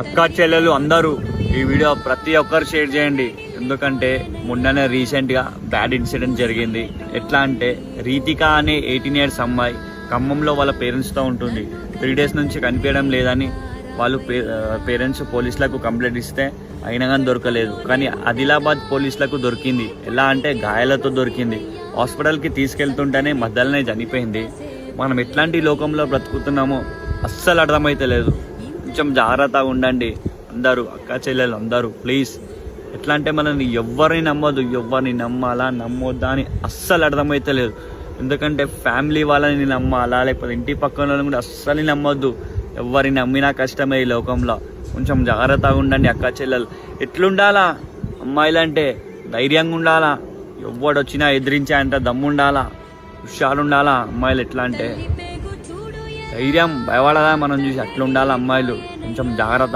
అక్క చెల్లెలు అందరూ ఈ వీడియో ప్రతి ఒక్కరు షేర్ చేయండి. ఎందుకంటే మొన్ననే రీసెంట్గా బ్యాడ్ ఇన్సిడెంట్ జరిగింది. ఎట్లా అంటే రీతిక అనే 18 years అమ్మాయి ఖమ్మంలో వాళ్ళ పేరెంట్స్తో ఉంటుంది. 3 days నుంచి కనిపించడం లేదని వాళ్ళు పేరెంట్స్ పోలీసులకు కంప్లైంట్ ఇస్తే అయినా కానీ దొరకలేదు. కానీ ఆదిలాబాద్ పోలీసులకు దొరికింది. ఎలా అంటే గాయాలతో దొరికింది. హాస్పిటల్కి తీసుకెళ్తుంటేనే మధ్యలోనే చనిపోయింది. మనం ఎట్లాంటి లోకంలో బ్రతుకుతున్నామో అస్సలు అర్థమైతే లేదు. కొంచెం జాగ్రత్తగా ఉండండి అందరూ, అక్క చెల్లెలు అందరూ ప్లీజ్. ఎట్లా అంటే మనల్ని ఎవరిని నమ్మొద్దు, ఎవరిని నమ్మాలా నమ్మొద్దా అని అస్సలు అర్థమైతే లేదు. ఎందుకంటే ఫ్యామిలీ వాళ్ళని నమ్మాలా లేకపోతే ఇంటి పక్కన వాళ్ళని కూడా అస్సలు నమ్మొద్దు. ఎవరిని నమ్మినా కష్టమే ఈ లోకంలో. కొంచెం జాగ్రత్తగా ఉండండి అక్క చెల్లెలు. ఎట్లుండాలా అమ్మాయిలంటే ధైర్యంగా ఉండాలా, ఎవడొచ్చినా ఎదిరించే అంత దమ్ము ఉండాలా, హుషారు ఉండాలా. అమ్మాయిలు ఎట్లా అంటే ధైర్యం భయపడదా మనం చూసి అట్లా ఉండాలా అమ్మాయిలు. కొంచెం జాగ్రత్త.